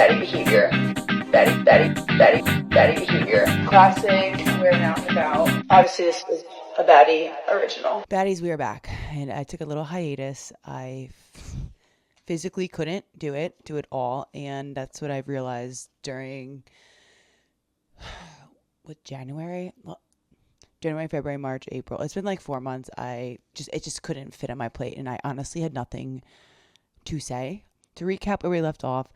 Baddie Behavior. Baddie Behavior. Classic, we're out and about. Obviously, this is a Baddie original. Baddies, we are back. And I took a little hiatus. I physically couldn't do it all. And that's what I've realized during, January, February, March, April. It's been like 4 months. It just couldn't fit on my plate. And I honestly had nothing to say. To recap where we left off,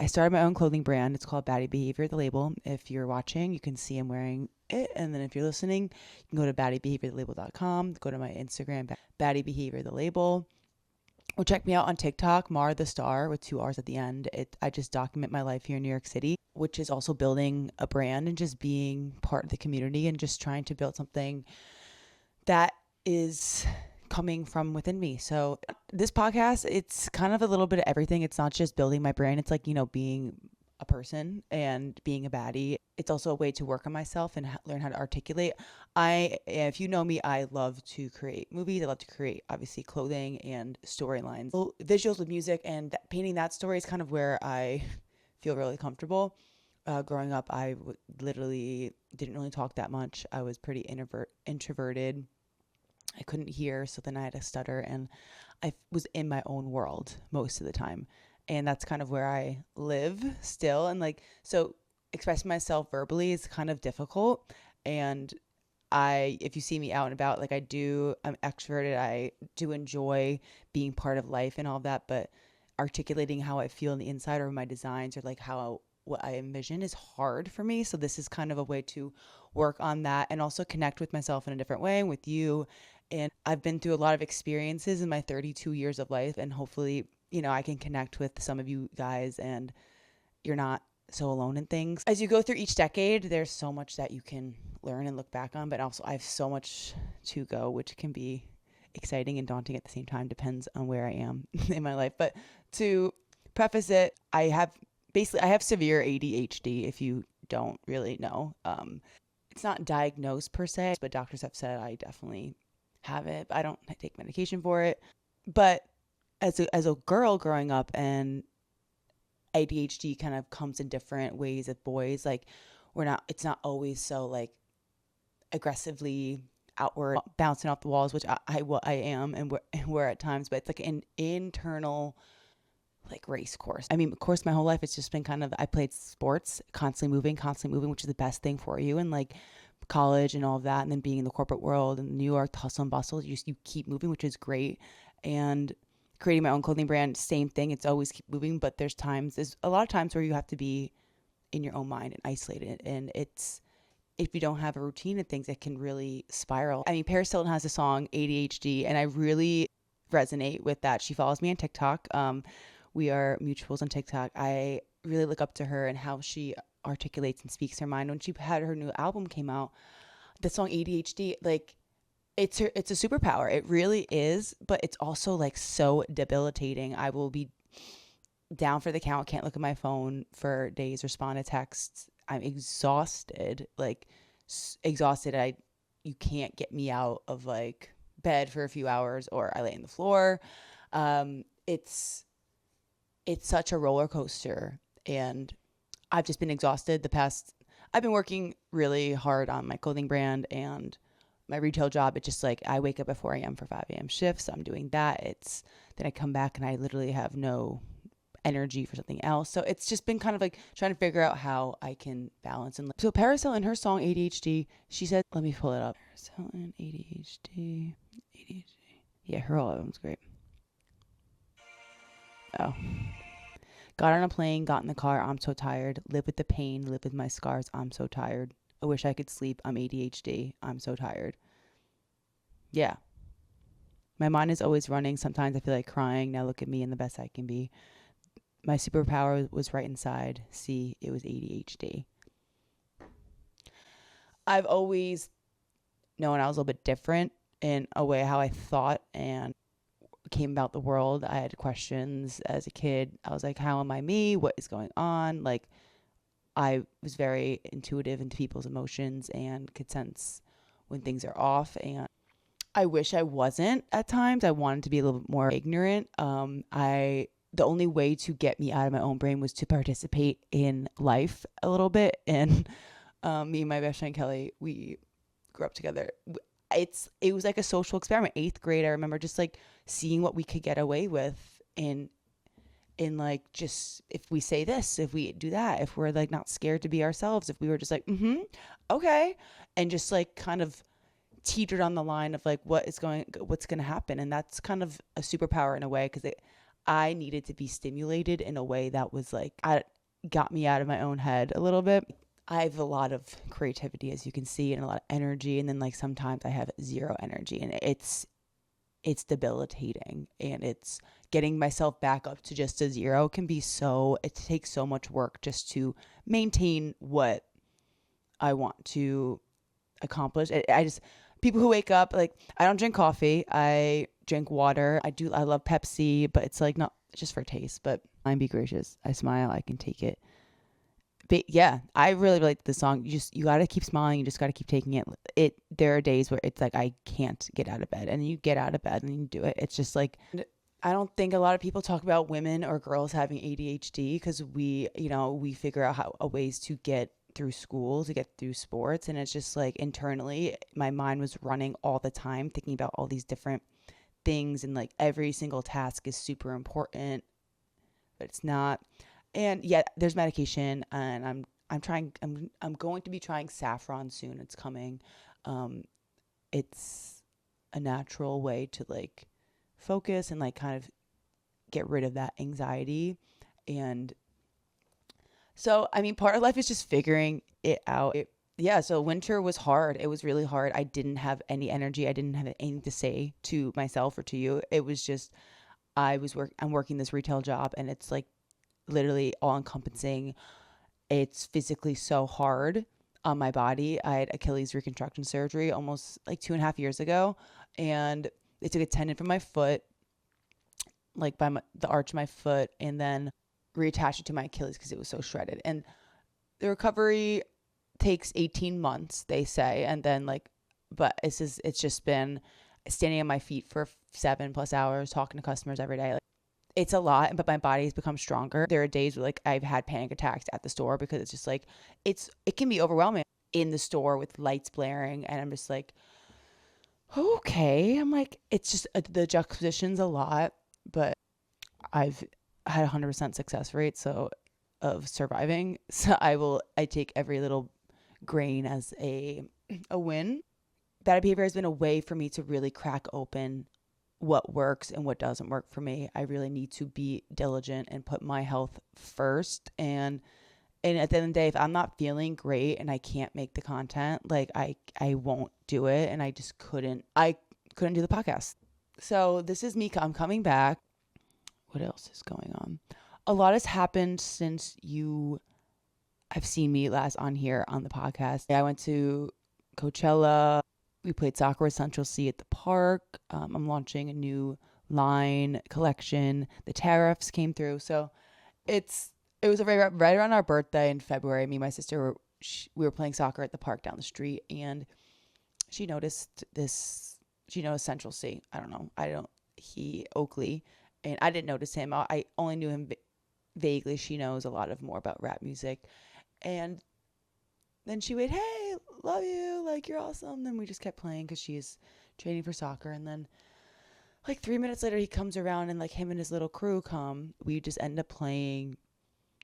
I started my own clothing brand. It's called Baddie Behavior, the label. If you're watching, you can see I'm wearing it. And then if you're listening, you can go to baddiebehaviorthelabel.com, go to my Instagram, Baddie Behavior, the label. Or check me out on TikTok, Mar the Star, with 2 R's at the end. I just document my life here in New York City, which is also building a brand and just being part of the community and just trying to build something that is coming from within me. So this podcast, it's kind of a little bit of everything. It's not just building my brand. It's like, being a person and being a baddie. It's also a way to work on myself and learn how to articulate. If you know me, I love to create movies. I love to create, obviously, clothing and storylines. Visuals with music, and painting that story is kind of where I feel really comfortable. Growing up, I literally didn't really talk that much. I was pretty introverted. I couldn't hear, so then I had a stutter, and I was in my own world most of the time. And that's kind of where I live still. And so expressing myself verbally is kind of difficult. And if you see me out and about, I'm extroverted. I do enjoy being part of life and all of that, but articulating how I feel on the inside or my designs or what I envision is hard for me. So this is kind of a way to work on that and also connect with myself in a different way with you. And I've been through a lot of experiences in my 32 years of life, and hopefully, I can connect with some of you guys and you're not so alone in things. As you go through each decade, there's so much that you can learn and look back on, but also I have so much to go, which can be exciting and daunting at the same time, depends on where I am in my life. But to preface it, I have severe ADHD, if you don't really know. It's not diagnosed per se, but doctors have said I definitely have it. I don't take medication for it. But as a girl growing up, and ADHD kind of comes in different ways with boys. It's not always so aggressively outward, bouncing off the walls, which I am and we're at times, but it's like an internal race course. I mean, of course, my whole life it's just been I played sports, constantly moving, which is the best thing for you. And college and all of that, and then being in the corporate world in New York, the hustle and bustle, you keep moving, which is great. And creating my own clothing brand, same thing. It's always keep moving, but there's a lot of times where you have to be in your own mind and isolated. And if you don't have a routine and things, it can really spiral. I mean, Paris Hilton has a song, ADHD, and I really resonate with that. She follows me on TikTok. We are mutuals on TikTok. I really look up to her and how she articulates and speaks her mind. When she had her new album came out, the song ADHD, it's a superpower. It really is, but it's also so debilitating. I will be down for the count, can't look at my phone for days, respond to texts. I'm exhausted, exhausted. You can't get me out of bed for a few hours, or I lay on the floor. It's such a roller coaster, and I've just been exhausted I've been working really hard on my clothing brand and my retail job. It's just I wake up at 4 a.m. for 5 a.m. shifts. I'm doing that. Then I come back and I literally have no energy for something else. So it's just been kind of trying to figure out how I can balance. And so Paris Hilton, in her song ADHD, she said, let me pull it up. Paris Hilton, ADHD. Yeah, her whole album's great. Oh. Got on a plane, got in the car, I'm so tired. Live with the pain, live with my scars, I'm so tired. I wish I could sleep, I'm ADHD, I'm so tired. Yeah. My mind is always running. Sometimes I feel like crying. Now look at me and the best I can be. My superpower was right inside. See, it was ADHD. I've always known I was a little bit different in a way how I thought and came about the world. I had questions as a kid. I was like, how am I me? What is going on? I was very intuitive into people's emotions and could sense when things are off. And I wish I wasn't at times. I wanted to be a little bit more ignorant. I the only way to get me out of my own brain was to participate in life a little bit. And me and my best friend Kelly, we grew up together. It was like a social experiment. 8th grade, I remember just like seeing what we could get away with in like, just if we say this, if we do that, if we're like not scared to be ourselves, if we were just like, okay, and just like kind of teetered on the line of like what's going to happen. And that's kind of a superpower in a way, because I needed to be stimulated in a way that was like, I got me out of my own head a little bit. I have a lot of creativity, as you can see, and a lot of energy, and then like sometimes I have zero energy, and it's debilitating, and it's getting myself back up to just a zero can be it takes so much work just to maintain what I want to accomplish. I just, people who wake up, like, I don't drink coffee, I drink water. I love Pepsi, but it's like not just for taste. But I'm be gracious, I smile, I can take it. But yeah, I really like the song. You got to keep smiling. You just got to keep taking it. There are days where it's like, I can't get out of bed, and you get out of bed and you do it. It's just like, I don't think a lot of people talk about women or girls having ADHD, because we figure out ways to get through school, to get through sports. And it's just like, internally, my mind was running all the time, thinking about all these different things, and like every single task is super important, but it's not. And yet there's medication, and I'm going to be trying saffron soon. It's coming. It's a natural way to like focus and like kind of get rid of that anxiety. And so, I mean, part of life is just figuring it out. Yeah, so winter was hard. It was really hard. I didn't have any energy. I didn't have anything to say to myself or to you. It was just, I'm working this retail job, and it's like literally all encompassing. It's physically so hard on my body. I had Achilles reconstruction surgery almost like 2.5 years ago, and they took a tendon from my foot, like by the arch of my foot, and then reattached it to my Achilles because it was so shredded. And the recovery takes 18 months, they say. And then like, but it's just been standing on my feet for 7+ hours, talking to customers every day. Like, it's a lot, but my body's become stronger. There are days where like I've had panic attacks at the store, because it's just like, it can be overwhelming in the store with lights blaring, and I'm just like, okay. I'm like, it's just the juxtaposition's a lot, but I've had 100% success rate of surviving. So I take every little grain as a win. Baddie Behavior has been a way for me to really crack open what works and what doesn't work for me. I really need to be diligent and put my health first. And at the end of the day, if I'm not feeling great and I can't make the content, like I won't do it. And I couldn't do the podcast. So this is me. I'm coming back. What else is going on? A lot has happened since you have seen me last on here on the podcast. I went to Coachella. We played soccer with Central C at the park. I'm launching a new line collection. The tariffs came through. So it was right around our birthday in February. Me and my sister, we were playing soccer at the park down the street, and she noticed this. She noticed Central C. I don't know. Oakley. And I didn't notice him. I only knew him vaguely. She knows a lot more about rap music. And then she went, hey, love you. Like, you're awesome. Then we just kept playing because she's training for soccer. And then like 3 minutes later, he comes around, and like him and his little crew come. We just end up playing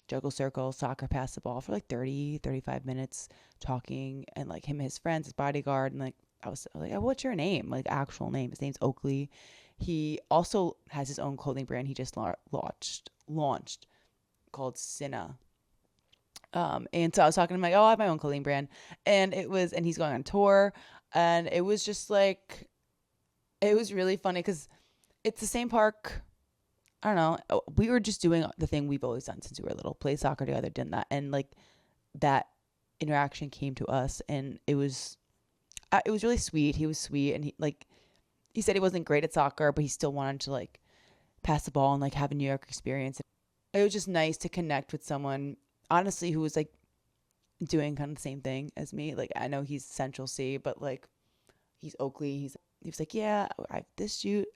juggle circle, soccer, pass the ball for like 35 minutes talking. And like him and his friends, his bodyguard. And like, I was like, oh, what's your name? Like, actual name. His name's Oakley. He also has his own clothing brand he just launched called Cinna. And so I was talking to him like, oh, I have my own clothing brand. And he's going on tour. And it was just like, it was really funny because it's the same park. I don't know. We were just doing the thing we've always done since we were little, play soccer together, did that. And like that interaction came to us, and it was really sweet. He was sweet. And he said he wasn't great at soccer, but he still wanted to like pass the ball and like have a New York experience. It was just nice to connect with someone, honestly, who was like doing kind of the same thing as me. Like, I know he's Central C, but like he's Oakley. He was like, yeah, I have this shoot.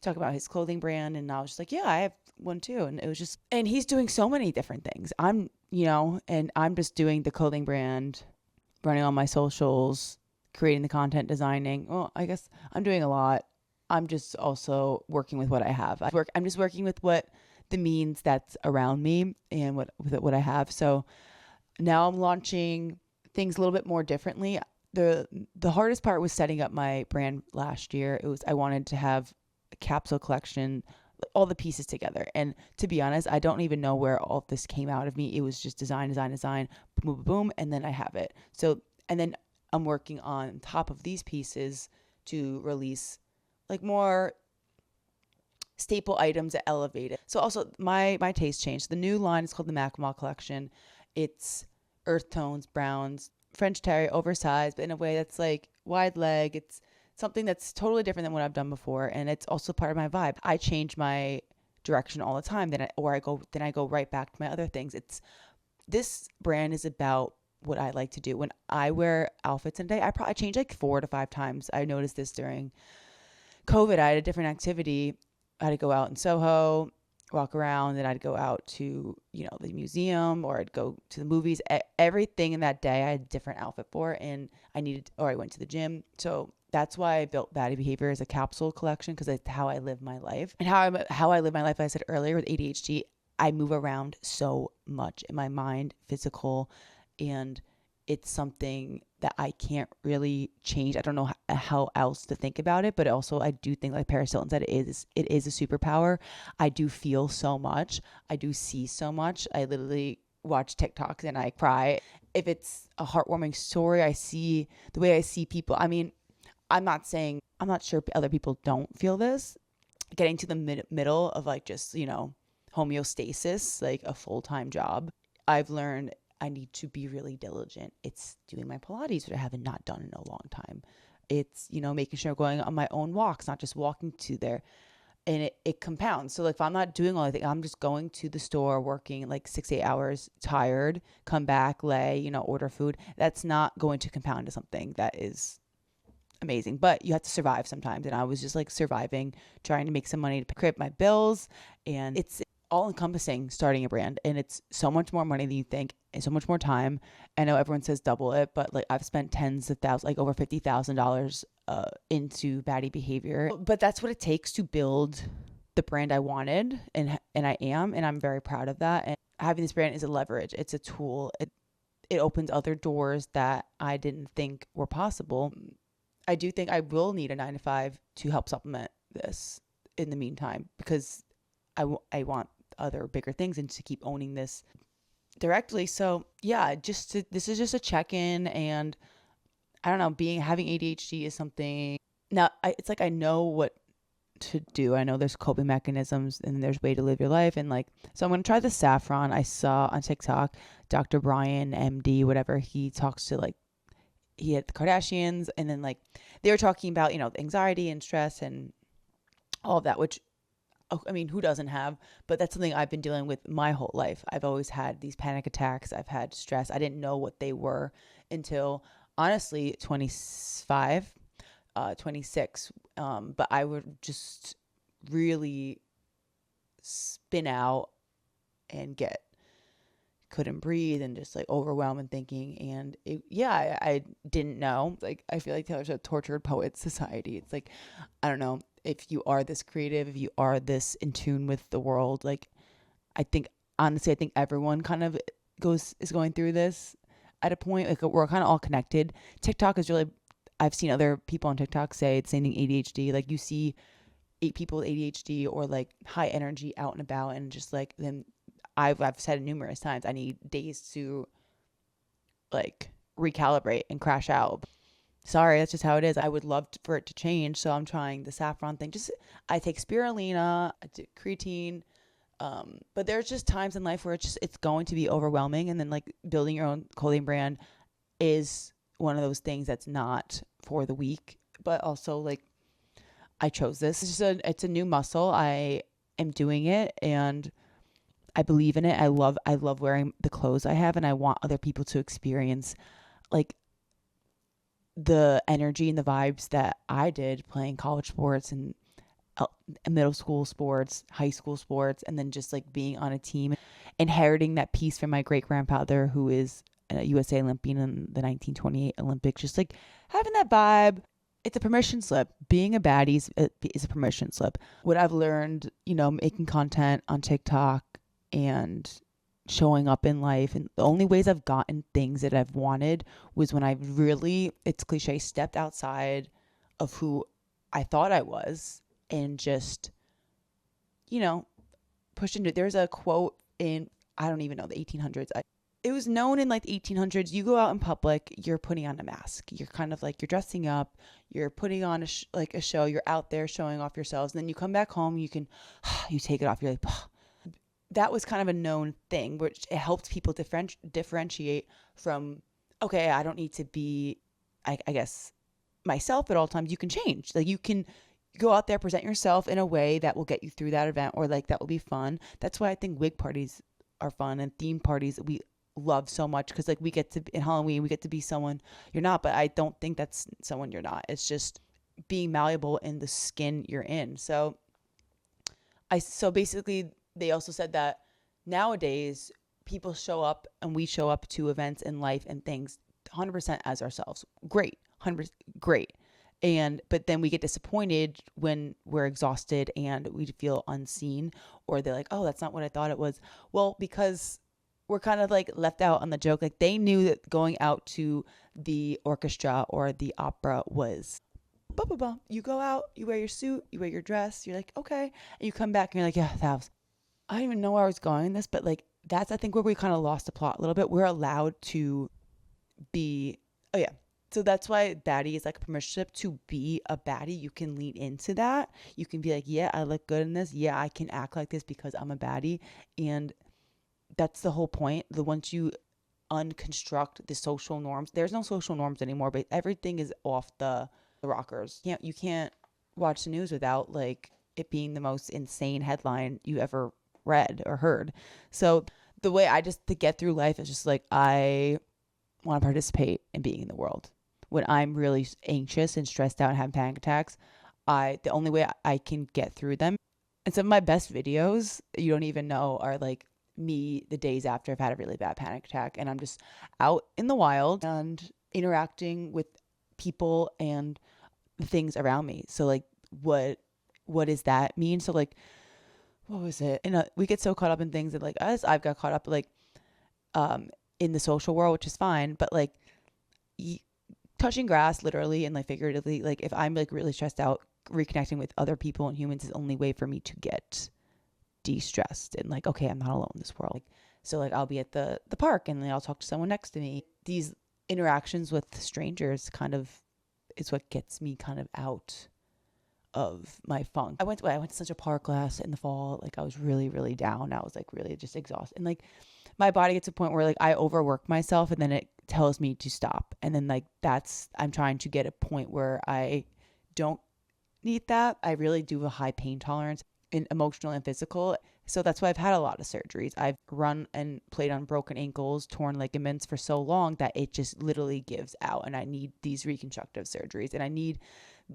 talk about his clothing brand, and I was just like, yeah, I have one too. And it was just, and he's doing so many different things. And I'm just doing the clothing brand, running on my socials, creating the content, designing. Well, I guess I'm doing a lot. I'm just also working with what I have. I'm just working with what the means that's around me and what I have. So now I'm launching things a little bit more differently. The hardest part was setting up my brand last year. I wanted to have a capsule collection, all the pieces together. And to be honest, I don't even know where all of this came out of me. It was just design, boom, boom, boom, and then I have it. So, and then I'm working on top of these pieces to release like more staple items that elevate it. So also my taste changed. The new line is called the Macklemore collection. It's earth tones, browns, French terry, oversized, but in a way that's like wide leg. It's something that's totally different than what I've done before, and it's also part of my vibe. I change my direction all the time. Then I go right back to my other things. This brand is about what I like to do. When I wear outfits in a day, I change like 4 to 5 times. I noticed this during COVID. I had a different activity. I had to go out in Soho, walk around, and I'd go out to, the museum, or I'd go to the movies. Everything in that day I had a different outfit for, and I went to the gym. So that's why I built Baddie Behavior as a capsule collection, because it's how I live my life. And how I live my life, like I said earlier, with ADHD, I move around so much in my mind, physical, and it's something that I can't really change. I don't know how else to think about it, but also I do think, like Paris Hilton said, it is a superpower. I do feel so much. I do see so much. I literally watch TikToks and I cry. If it's a heartwarming story, I see the way I see people. I mean, I'm not sure other people don't feel this. Getting to the middle of like just, homeostasis, like a full-time job, I've learned I need to be really diligent. It's doing my Pilates, which I haven't not done in a long time. It's, making sure I'm going on my own walks, not just walking to there. And it compounds. So like if I'm not doing all the things, I'm just going to the store, working like 6-8 hours, tired, come back, lay, order food. That's not going to compound to something that is amazing. But you have to survive sometimes. And I was just like surviving, trying to make some money to pay my bills. And it's all encompassing starting a brand, and it's so much more money than you think, and so much more time. I know everyone says double it, but like I've spent tens of thousands, like over $50,000 into Baddie Behavior. But that's what it takes to build the brand I wanted, and I am, and I'm very proud of that. And having this brand is a leverage. It's a tool. It opens other doors that I didn't think were possible. I do think I will need a 9-to-5 to help supplement this in the meantime, because I want other bigger things and to keep owning this directly. So yeah, this is just a check-in. And I don't know, having ADHD is something now. It's like I know what to do. I know there's coping mechanisms and there's a way to live your life. And like, so I'm going to try the saffron. I saw on TikTok, Dr. Brian, MD, whatever, he talks to like, he had the Kardashians, and then like they were talking about, anxiety and stress and all of that, which, I mean, who doesn't have? But that's something I've been dealing with my whole life. I've always had these panic attacks. I've had stress. I didn't know what they were until, honestly, 25, 26. But I would just really spin out and couldn't breathe and just like overwhelmed and thinking. And I didn't know. Like, I feel like there's a tortured poet society. It's like, I don't know. If you are this creative, if you are this in tune with the world, like I think everyone kind of is going through this at a point. Like we're kind of all connected. TikTok is really, I've seen other people on TikTok say the same thing, ADHD. Like you see 8 people with ADHD or like high energy out and about, and just like then I've said it numerous times, I need days to like recalibrate and crash out. Sorry, that's just how it is. I would love for it to change. So I'm trying the saffron thing. I take spirulina, I take creatine. But there's just times in life where it's going to be overwhelming. And then like building your own clothing brand is one of those things that's not for the weak, but also like I chose this. It's a new muscle. I am doing it and I believe in it. I love wearing the clothes I have, and I want other people to experience like the energy and the vibes that I did playing college sports and middle school sports, high school sports, and then just like being on a team, inheriting that piece from my great grandfather, who is a USA Olympian in the 1928 Olympics, just like having that vibe. It's a permission slip. Being a baddie is a permission slip. What I've learned, making content on TikTok and showing up in life, and the only ways I've gotten things that I've wanted was when I've really, it's cliche, stepped outside of who I thought I was and just, pushed into it. There's a quote in, I don't even know, the 1800s. It was known in like the 1800s, you go out in public, you're putting on a mask. You're kind of like, you're dressing up, you're putting on a show, you're out there showing off yourselves. And then you come back home, you take it off. You're like, that was kind of a known thing, which it helped people differentiate from, okay, I don't need to be, I guess, myself at all times. You can change. Like, you can go out there, present yourself in a way that will get you through that event, or like that will be fun. That's why I think wig parties are fun, and theme parties we love so much, because like we get to, in Halloween, we get to be someone you're not, but I don't think that's someone you're not. It's just being malleable in the skin you're in. So basically they also said that nowadays people show up, and we show up to events in life and things 100% as ourselves. Great. 100% great. But then we get disappointed when we're exhausted and we feel unseen, or they're like, oh, that's not what I thought it was. Well, because we're kind of like left out on the joke. Like, they knew that going out to the orchestra or the opera was blah, blah, blah. You go out, you wear your suit, you wear your dress, you're like, okay. And you come back and you're like, yeah, I don't even know where I was going in this, but like, that's, I think, where we kind of lost the plot a little bit. We're allowed to be, oh yeah. So that's why baddie is like a permission slip. To be a baddie, you can lean into that. You can be like, yeah, I look good in this. Yeah, I can act like this because I'm a baddie. And that's the whole point. Once you unconstruct the social norms, there's no social norms anymore, but everything is off the rockers. You can't watch the news without like it being the most insane headline you ever read or heard. So the way to get through life is just like, I want to participate in being in the world. When I'm really anxious and stressed out and having panic attacks, the only way I can get through them, and some of my best videos you don't even know are like me the days after I've had a really bad panic attack, and I'm just out in the wild and interacting with people and the things around me. So like, what does that mean? So like, what was it? And we get so caught up in things that, like, I've got caught up like in the social world, which is fine, but like touching grass, literally and like figuratively, like if I'm like really stressed out, reconnecting with other people and humans is the only way for me to get de-stressed and like, okay, I'm not alone in this world. Like, so like, I'll be at the park and then I'll talk to someone next to me. These interactions with strangers kind of is what gets me kind of out of my funk. I went to such a park class in the fall. Like, I was really, really down. I was like really just exhausted. And like, my body gets to a point where like I overwork myself, and then it tells me to stop. And then like, I'm trying to get a point where I don't need that. I really do have a high pain tolerance in emotional and physical. So that's why I've had a lot of surgeries. I've run and played on broken ankles, torn ligaments for so long that it just literally gives out. And I need these reconstructive surgeries, and I need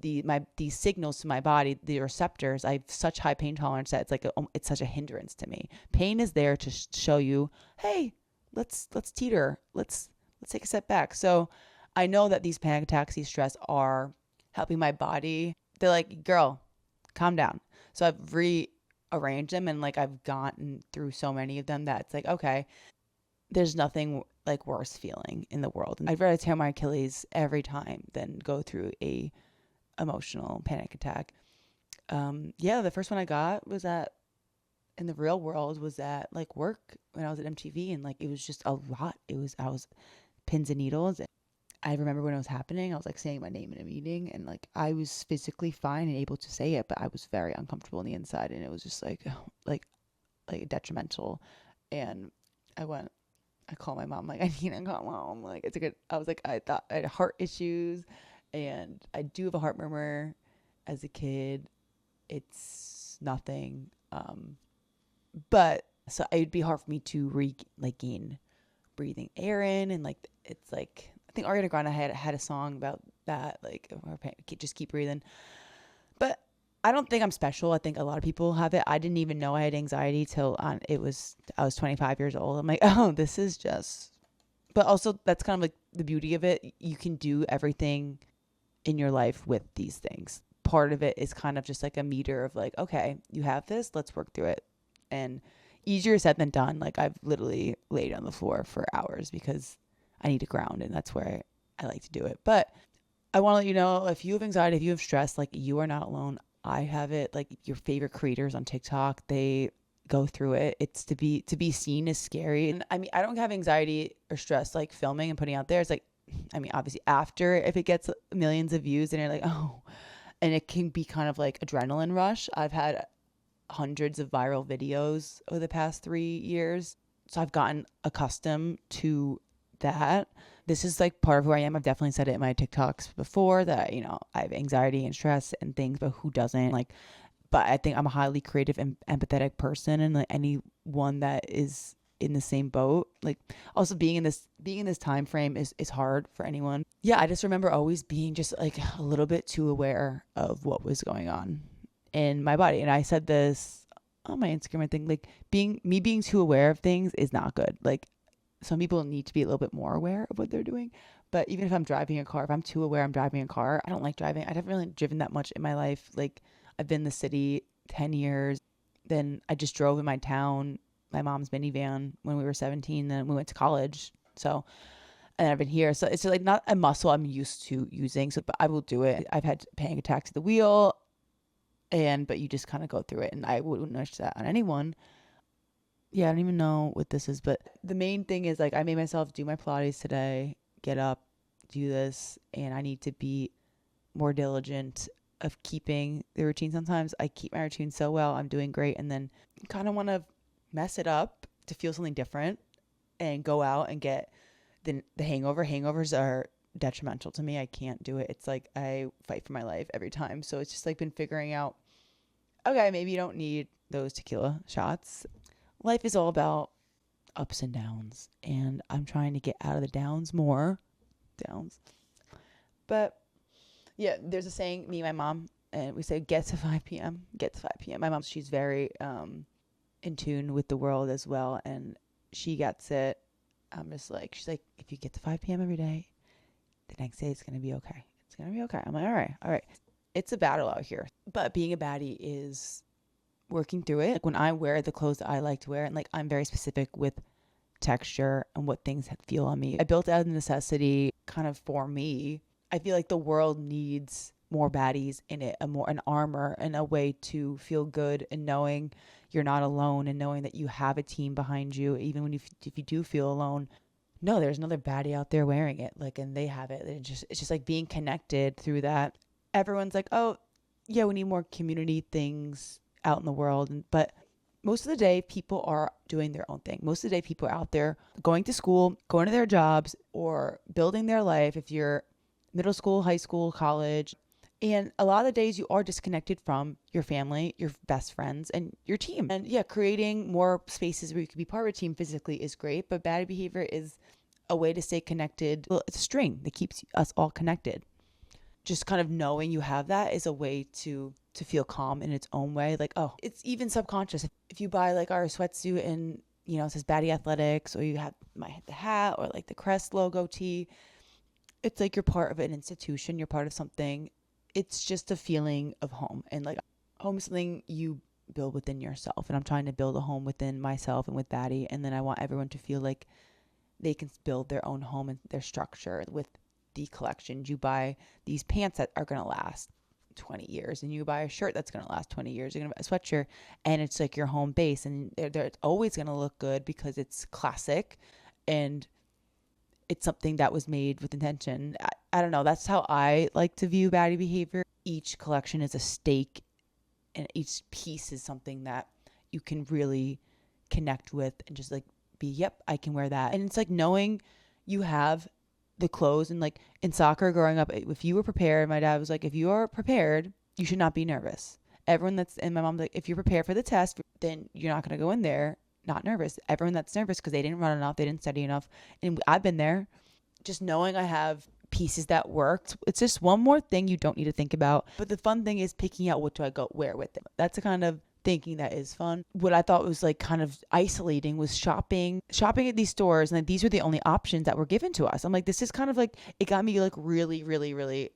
these signals to my body, the receptors. I have such high pain tolerance that it's like it's such a hindrance to me. Pain is there to show you, hey, let's teeter, let's take a step back. So I know that these panic attacks, these stress, are helping my body. They're like, girl, calm down. So I've rearranged them, and like, I've gotten through so many of them that it's like, okay, there's nothing like worse feeling in the world. I'd rather tear my Achilles every time than go through a emotional panic attack. The first one I got was in the real world was at like work when I was at MTV, and like, it was just a lot. I was pins and needles. I remember when it was happening, I was like saying my name in a meeting, and like, I was physically fine and able to say it, but I was very uncomfortable on the inside, and it was just like detrimental. And I called my mom, like, I need to come home. Like, I was like, I thought I had heart issues, and I do have a heart murmur as a kid. It's nothing. But so it'd be hard for me to gain breathing air in, and like, it's like, I think Ariana Grande had a song about that, like, just keep breathing. But I don't think I'm special. I think a lot of people have it. I didn't even know I had anxiety till I was 25 years old. I'm like, oh, this is just, but also that's kind of like the beauty of it. You can do everything in your life with these things. Part of it is kind of just like a meter of like, okay, you have this, let's work through it. And easier said than done. Like I've literally laid on the floor for hours because I need to ground, and that's where I like to do it. But I want to let you know, if you have anxiety, if you have stress, like you are not alone. I have it. Like your favorite creators on TikTok, they go through it. It's to be seen is scary. And I mean, I don't have anxiety or stress like filming and putting out there. It's like, I mean, obviously after, if it gets millions of views and you're like, oh, and it can be kind of like adrenaline rush. I've had hundreds of viral videos over the past 3 years. So I've gotten accustomed to that. This is like part of who I am. I've definitely said it in my TikToks before that, I have anxiety and stress and things, but who doesn't? Like, but I think I'm a highly creative and empathetic person, and like anyone that is in the same boat, like also being in this time frame is hard for anyone. Yeah, I just remember always being just like a little bit too aware of what was going on in my body. And I said this on my Instagram, I think, like being too aware of things is not good. Like some people need to be a little bit more aware of what they're doing. But even if I'm driving a car, if I'm too aware I'm driving a car, I don't like driving. I haven't really driven that much in my life. Like I've been in the city 10 years. Then I just drove in my town, my mom's minivan when we were 17. Then we went to college. So, and I've been here. So it's like not a muscle I'm used to using. So, but I will do it. I've had panic attacks at the wheel, but you just kind of go through it. And I wouldn't wish that on anyone. Yeah, I don't even know what this is, but the main thing is like I made myself do my Pilates today, get up, do this, and I need to be more diligent of keeping the routine. Sometimes I keep my routine so well, I'm doing great, and then kind of want to mess it up to feel something different and go out and get the hangover. Hangovers are detrimental to me. I can't do it. It's like I fight for my life every time. So it's just like been figuring out, okay, maybe you don't need those tequila shots. Life is all about ups and downs, and I'm trying to get out of the downs more. Downs. But yeah, there's a saying, me and my mom, and we say, get to 5 p.m. Get to 5 p.m. My mom, she's very in tune with the world as well, and she gets it. I'm just like, she's like, if you get to 5 p.m. every day, the next day it's going to be okay. It's going to be okay. I'm like, all right, all right. It's a battle out here. But being a baddie is working through it. Like when I wear the clothes that I like to wear, and like I'm very specific with texture and what things feel on me. I built out of necessity kind of for me. I feel like the world needs more baddies in it, an armor and a way to feel good, and knowing you're not alone, and knowing that you have a team behind you, even when if you do feel alone. No, there's another baddie out there wearing it, like, and they have it. It's just like being connected through that. Everyone's like, oh yeah, we need more community things out in the world, but most of the day people are doing their own thing. Most of the day people are out there going to school, going to their jobs, or building their life. If you're middle school, high school, college, and a lot of the days you are disconnected from your family, your best friends, and your team. And yeah, creating more spaces where you can be part of a team physically is great, but Baddie Behavior is a way to stay connected. Well, it's a string that keeps us all connected. Just kind of knowing you have that is a way to feel calm in its own way. Like, oh, it's even subconscious. If you buy like our sweatsuit and, it says Baddie Athletics, or you have the hat, or like the Crest logo tee, it's like you're part of an institution. You're part of something. It's just a feeling of home. And like home is something you build within yourself. And I'm trying to build a home within myself and with Baddie. And then I want everyone to feel like they can build their own home and their structure with the collections. You buy these pants that are going to last 20 years, and you buy a shirt that's going to last 20 years. You're going to buy a sweatshirt, and it's like your home base, and they're always going to look good because it's classic and it's something that was made with intention. I don't know. That's how I like to view Baddie Behavior. Each collection is a stake, and each piece is something that you can really connect with and just like be, yep, I can wear that. And it's like knowing you have the clothes. And like in soccer growing up, if you were prepared, my dad was like, if you are prepared, you should not be nervous. Everyone that's, and my mom's like, if you're prepared for the test, then you're not going to go in there not nervous. Everyone that's nervous because they didn't run enough, they didn't study enough. And I've been there. Just knowing I have pieces that worked. It's just one more thing you don't need to think about. But the fun thing is picking out what do I go wear with it. That's the kind of thinking that is fun. What I thought was like kind of isolating was shopping at these stores, and like these were the only options that were given to us. I'm like, this is kind of like, it got me like really, really, really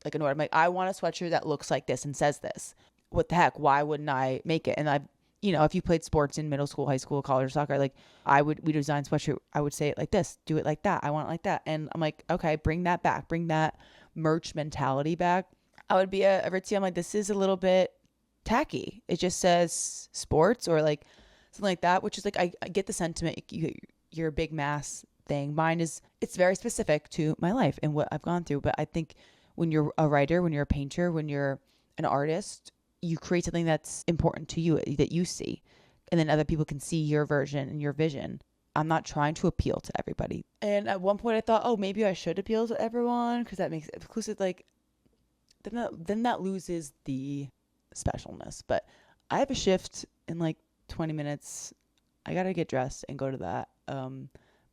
like annoyed. I'm like, I want a sweatshirt that looks like this and says this. What the heck? Why wouldn't I make it? And I, if you played sports in middle school, high school, college soccer, like we design sweatshirt, I would say it like this, do it like that. I want it like that. And I'm like, okay, bring that back. Bring that merch mentality back. I would be a Ritzy. I'm like, this is a little bit tacky. It just says sports or like something like that, which is like, I get the sentiment. You're a big mass thing. Mine is, it's very specific to my life and what I've gone through. But I think when you're a writer, when you're a painter, when you're an artist, you create something that's important to you that you see, and then other people can see your version and your vision. I'm not trying to appeal to everybody. And at one point I thought, oh, maybe I should appeal to everyone because that makes it inclusive. Like then that loses the specialness. But I have a shift in like 20 minutes. I got to get dressed and go to that.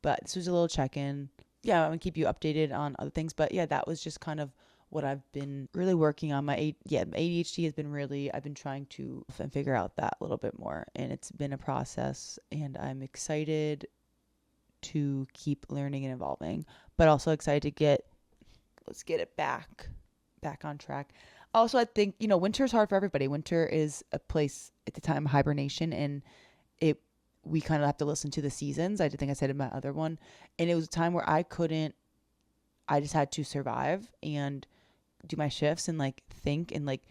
But this was a little check-in. Yeah, I'm going to keep you updated on other things. But yeah, that was just kind of what I've been really working on. My ADHD has been really, I've been trying to figure out that a little bit more. And it's been a process. And I'm excited to keep learning and evolving. But also excited to let's get it back on track. Also, I think, winter is hard for everybody. Winter is a place at the time of hibernation, and we kind of have to listen to the seasons. I think I said in my other one, and it was a time where I just had to survive and do my shifts and like think and like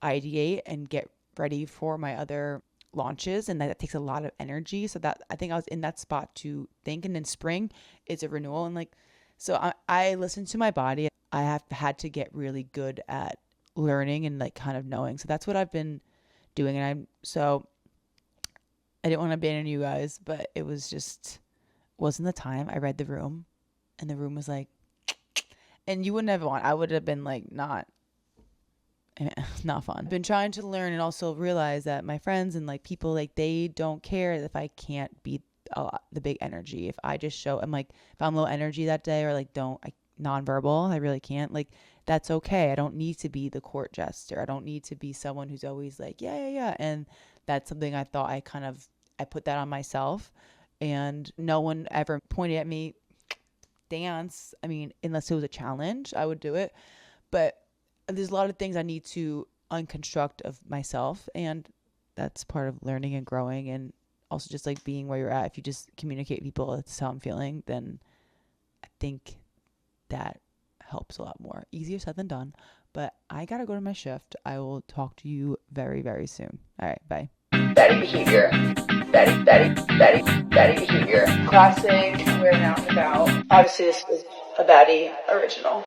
ideate and get ready for my other launches. And that takes a lot of energy. So that I think I was in that spot to think. And then spring is a renewal. And like, so I listen to my body. I have had to get really good at learning and like kind of knowing. So that's what I've been doing. And I didn't want to abandon you guys, but it was just, wasn't the time. I read the room, and the room was like, and you wouldn't have I would have been like, not fun. I've been trying to learn and also realize that my friends and like people, like they don't care if I can't be the big energy. If I just show, I'm like, if I'm low energy that day or like nonverbal, I really can't, like, that's okay. I don't need to be the court jester. I don't need to be someone who's always like, yeah. And that's something I thought I put that on myself, and no one ever pointed at me, dance. I mean, unless it was a challenge, I would do it. But there's a lot of things I need to unconstruct of myself, and that's part of learning and growing, and also just like being where you're at. If you just communicate with people, it's how I'm feeling, then I think that helps a lot more. Easier said than done. But I gotta go to my shift. I will talk to you very, very soon. All right, bye. Baddie Behavior. Baddie Behavior. Classic, we're out and about. Obviously, this is a Baddie original.